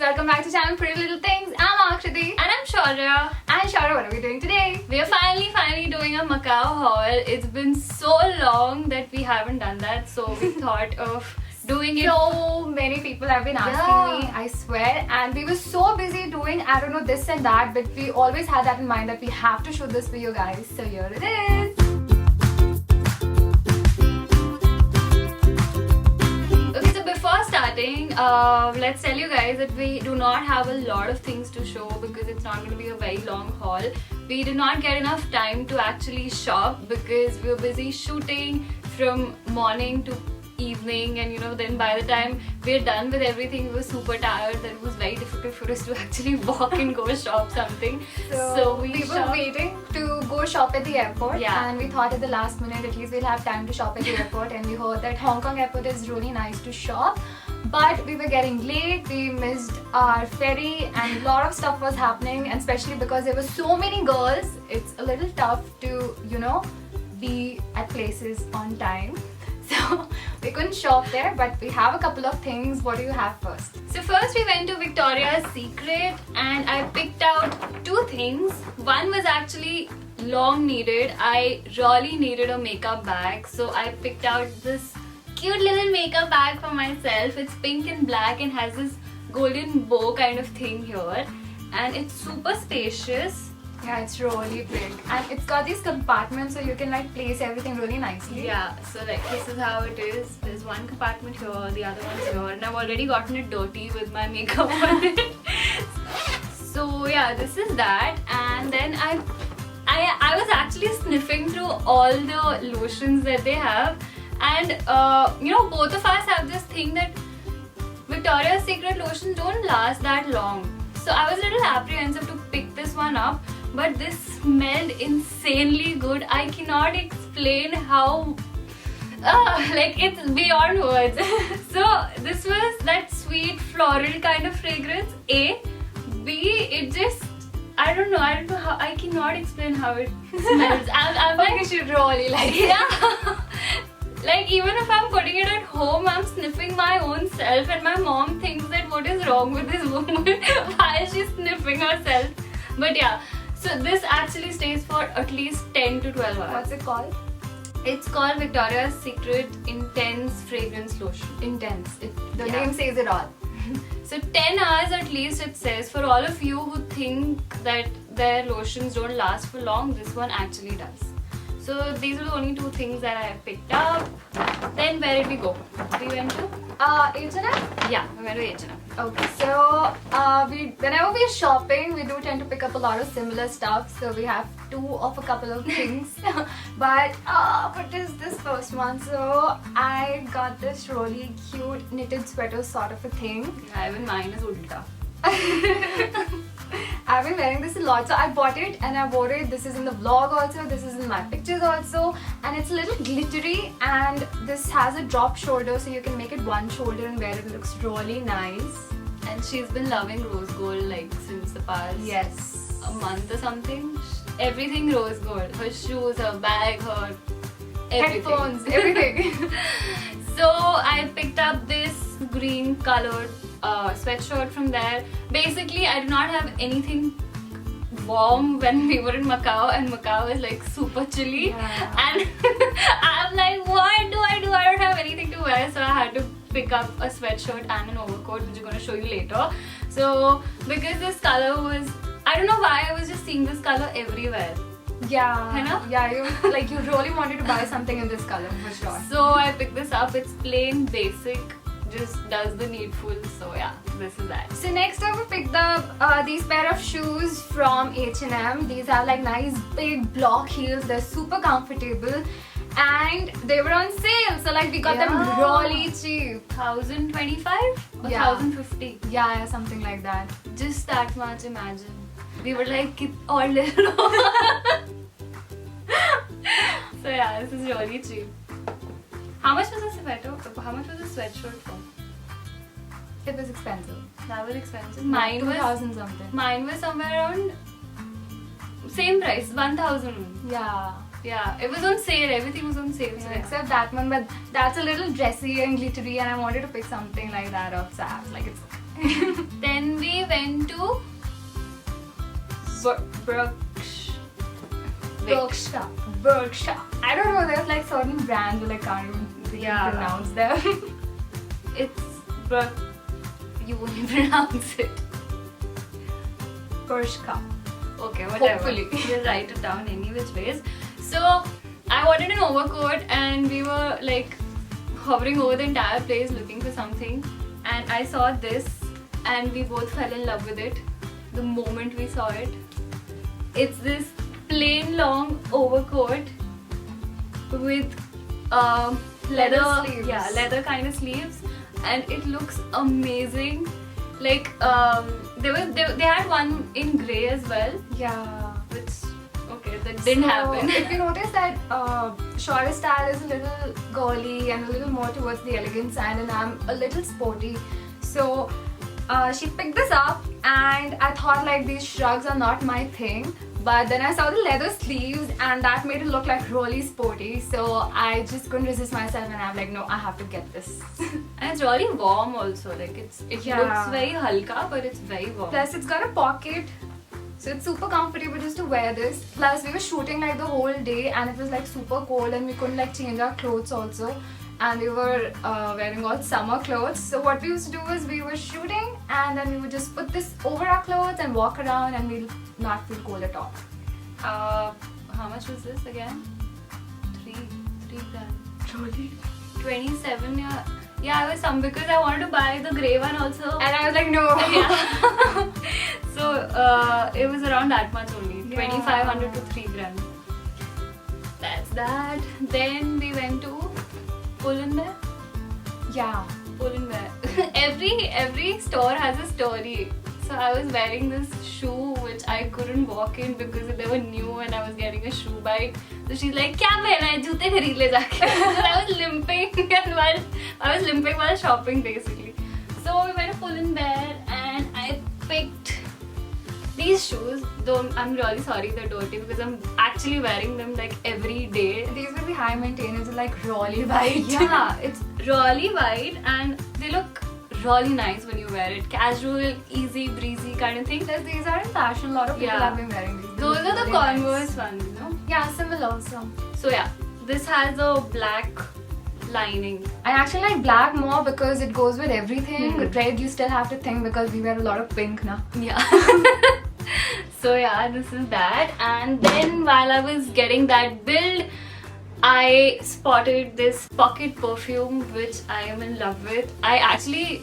welcome back to channel Pretty Little Things. I'm Akshriti. And I'm Shaurya. And Shaurya, what are we doing today? We are finally doing a Macau haul. It's been so long that we haven't done that, so we thought of doing it. So many people have been asking me, I swear, and we were so busy doing, I don't know, this and that, but we always had that in mind that we have to shoot this for you guys. So here it is. Before starting, let's tell you guys that we do not have a lot of things to show because it's not going to be a very long haul. We did not get enough time to actually shop because we were busy shooting from morning to evening, and then by the time we're done with everything, we were super tired that it was very difficult for us to actually walk and go shop something. So we were waiting to go shop at the airport, and we thought at the last minute at least we'll have time to shop at the airport, and we heard that Hong Kong airport is really nice to shop, but we were getting late, we missed our ferry, and a lot of stuff was happening, and especially because there were so many girls, it's a little tough to be at places on time. So we couldn't shop there, but we have a couple of things. What do you have first? So first we went to Victoria's Secret and I picked out two things. One was actually long needed. I really needed a makeup bag, so I picked out this cute little makeup bag for myself. It's pink and black and has this golden bow kind of thing here, and it's super spacious. Yeah, it's really big, and it's got these compartments so you can place everything really nicely. Yeah, so this is how it is. There's one compartment here, the other one's here, and I've already gotten it dirty with my makeup on it. So yeah, this is that, and then I was actually sniffing through all the lotions that they have, and both of us have this thing that Victoria's Secret lotions don't last that long. So I was a little apprehensive to pick this one up, but this smelled insanely good. I cannot explain how, it's beyond words. So this was that sweet floral kind of fragrance, A. B, it just, I don't know how, I cannot explain how it smells. I'm like, you should really like it. Yeah. Even if I'm putting it at home, I'm sniffing my own self, and my mom thinks that what is wrong with this woman? Why is she sniffing herself? But yeah, so this actually stays for at least 10 to 12 hours. What's it called? It's called Victoria's Secret Intense Fragrance Lotion. Intense. The name says it all. So 10 hours at least it says. For all of you who think that their lotions don't last for long, this one actually does. So these are the only two things that I picked up. Then where did we go? We went to H&M? Yeah, we went to H&M. Okay, so whenever we're shopping, we do tend to pick up a lot of similar stuff. So we have two of a couple of things. But what is this first one? So I got this really cute knitted sweater sort of a thing. Yeah, even mine is ulta. I've been wearing this a lot, so I bought it and I wore it. This is in the vlog also, this is in my pictures also, and it's a little glittery, and this has a drop shoulder, so you can make it one shoulder and wear it. It looks really nice. And she's been loving rose gold since the past a month or something. Everything rose gold. Her shoes, her bag, her everything. Headphones, everything. So I picked up this green colored sweatshirt from there. Basically, I did not have anything warm when we were in Macau, and Macau is super chilly. Yeah. And I'm like, what do I do? I don't have anything to wear, so I had to pick up a sweatshirt and an overcoat, which I'm going to show you later. So because this color was, I don't know why I was just seeing this color everywhere. Yeah, yeah, you really wanted to buy something in this color for sure. So I picked this up. It's plain basic, just does the needful. So yeah, this is that. So next up we picked up these pair of shoes from H&M. These are nice big block heels. They're super comfortable and they were on sale. So we got them really cheap. 1,025 or 1,050. Yeah, something like that. Just that much, imagine. We were all little. So yeah, this is really cheap. How much was the sweater? How much was the sweatshirt for? It was expensive. That was expensive. Mine 2,000 something. Mine was somewhere around same price, 1,000. Yeah. Yeah, it was on sale. Everything was on sale. So except that one, but that's a little dressy and glittery, and I wanted to pick something like that of Saks. Then we went to Bershka. Bershka. I don't know, there's like certain brands where I can't even really pronounce them. It's you won't even pronounce it. Bershka. Okay, whatever. Hopefully. We'll write it down any which ways. So I wanted an overcoat and we were like hovering over the entire place looking for something, and I saw this and we both fell in love with it the moment we saw it. It's this plain long overcoat with leather sleeves. Yeah, leather kind of sleeves, and it looks amazing. Like they had one in grey as well, Yeah. which that didn't happen. If you notice that Shorty's style is a little girly and a little more towards the elegant side, and I'm a little sporty. So she picked this up, and I thought like these shrugs are not my thing. But then I saw the leather sleeves, and that made it look like really sporty. So I just couldn't resist myself, and I'm like, no, I have to get this. And it's really warm also. Like it Yeah. looks very halka, but it's very warm. Plus, it's got a pocket, so it's super comfortable just to wear this. Plus, we were shooting like the whole day, and it was like super cold, and we couldn't like change our clothes also. And we were wearing all summer clothes. So what we used to do was we were shooting, and then we would just put this over our clothes and walk around, and we'll not feel cold at all. How much was this again? 3 grand. Truly. 27. Yeah, I was some because I wanted to buy the grey one also. And I was like, no. Yeah. So it was around that much only. Yeah. 2,500 to 3 grand. That's that. Then we went to Pull&Bear. Yeah. Pull&Bear. every store has a story. So I was wearing this shoe which I couldn't walk in because they were new and I was getting a shoe bite. So she's like, "Kya pehna hai? Joote khareed le jaake." So I was limping while shopping basically. So we went to Pull&Bear and I picked these shoes. Though I'm really sorry they're dirty because I'm actually wearing them like every day. These were the high maintainers, like really white. Yeah, it's really white and they look really nice when you wear it. Casual, easy, breezy kind of thing. Plus, these are in fashion. A lot of people have been wearing these. Those are the Really Converse nice. ones, you know? Yeah, similar also. So yeah, this has a black lining. I actually like black more because it goes with everything. Red, you still have to think because we wear a lot of pink now. Yeah. So yeah, this is that. And then while I was getting that build, I spotted this pocket perfume which I am in love with. I actually,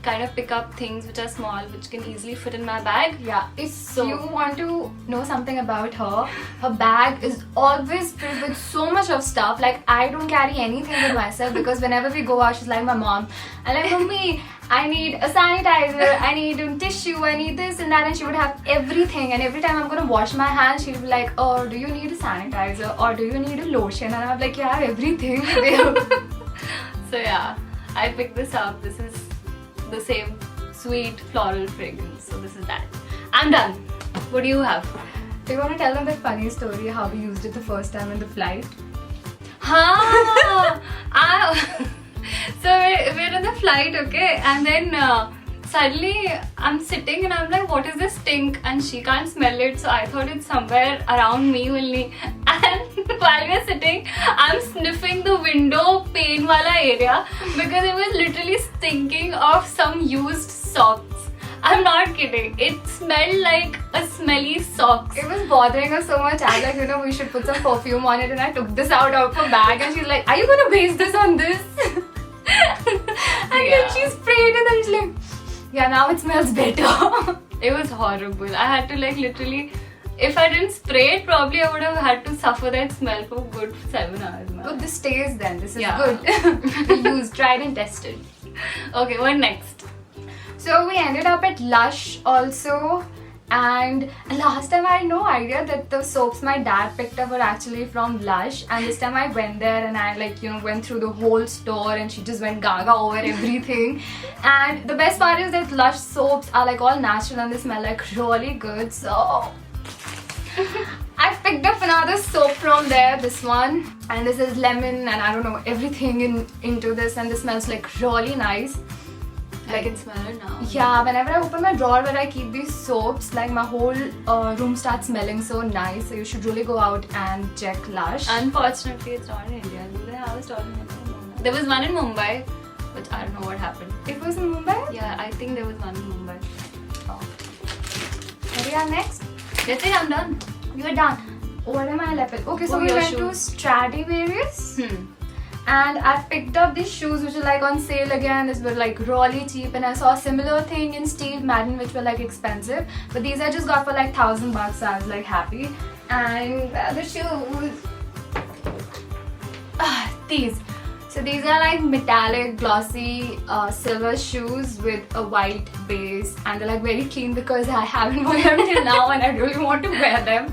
kind of pick up things which are small, which can easily fit in my bag. Yeah, if you want to know something about her, her bag is always filled with so much of stuff. Like, I don't carry anything with myself because whenever we go out, she's like my mom. I'm like, "Mummy, I need a sanitizer, I need a tissue, I need this and that," and she would have everything. And every time I'm gonna wash my hands, she'll be like, "Oh, do you need a sanitizer or do you need a lotion?" And I'm like, "Yeah, I have everything with you." So yeah, I picked this up. This is the same sweet floral fragrance. So this is that. I'm done. What do you have? Do you want to tell them that funny story how we used it the first time in the flight? So we're in the flight, okay, and then suddenly I'm sitting and I'm like, "What is this stink?" And she can't smell it, so I thought it's somewhere around me only. And while we're sitting, I'm sniffing the window pane wala area because it was literally stinking of some used socks. I'm not kidding. It smelled like a smelly socks. It was bothering her so much. I was like, we should put some perfume on it, and I took this out of her bag and she's like, "Are you gonna waste this on this?" And then she sprayed it and she's like, "Yeah, now it smells better." It was horrible. I had to literally, if I didn't spray it, probably I would have had to suffer that smell for a good 7 hours. But this stays then. This is Yeah. good. We used, tried and tested. Okay, what next? So we ended up at Lush also. And last time I had no idea that the soaps my dad picked up were actually from Lush, and this time I went there and I went through the whole store and she just went gaga over everything. And the best part is that Lush soaps are like all natural and they smell like really good. So I picked up another soap from there, this one, and this is lemon and I don't know everything into this, and this smells like really nice. I can smell it now. Yeah, whenever I open my drawer where I keep these soaps, like my whole room starts smelling so nice. So you should really go out and check Lush. Unfortunately, it's not in India. Do they have a store in Mumbai? There was one in Mumbai, which I don't know what happened. It was in Mumbai? Yeah, I think there was one in Mumbai. Oh. What do you have next? That's it, I'm done. You're done. What am I left with? Okay, so Oh, we your went to shoes. Stradivarius. Hmm. And I picked up these shoes which are like on sale again. These were like really cheap, and I saw a similar thing in Steve Madden which were like expensive, but these I just got for like $1,000, so I was like happy. And the shoes, these. So these are like metallic glossy silver shoes with a white base, and they're like very clean because I haven't worn them till now and I really want to wear them.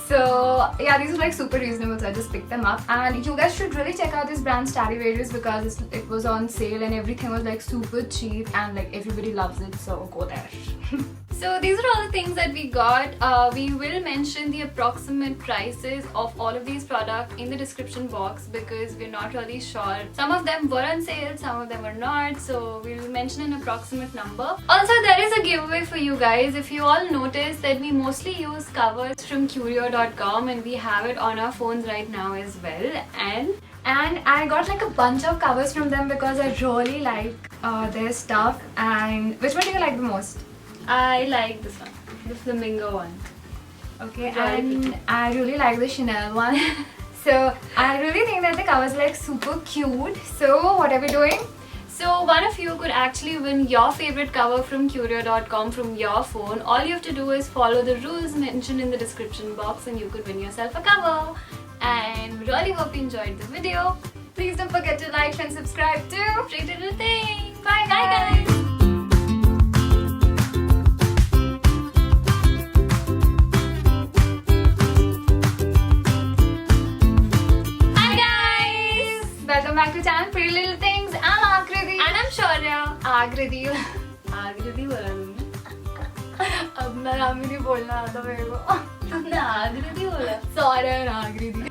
So yeah, these are like super reasonable, so I just picked them up. And you guys should really check out this brand Stradivarius because it was on sale and everything was like super cheap and like everybody loves it, so go there. So these are all the things that we got. We will mention the approximate prices of all of these products in the description box because we're not really sure. Some of them were on sale, some of them were not, so we will mention an approximate number. Also, there is a giveaway for you guys. If you all notice that we mostly use covers from Curio.com and we have it on our phones right now as well. And I got like a bunch of covers from them because I really like their stuff. And which one do you like the most? I like this one, the flamingo one. Okay, Really and pretty. I really like the Chanel one. So I really think that the cover is like super cute. So what are we doing? So one of you could actually win your favorite cover from Curio.com from your phone. All you have to do is follow the rules mentioned in the description box and you could win yourself a cover. And really hope you enjoyed the video. Please don't forget to like and subscribe too. Pretty little thing. Bye Bye guys. Welcome back to channel Pretty Little Things. I'm Akriti. And I'm Shaurya. Akriti. आकृति बोला तुमने? अब मैं नाम ही नहीं बोलना आता मेरे को. तुमने आकृति बोला? Sorry, Akriti.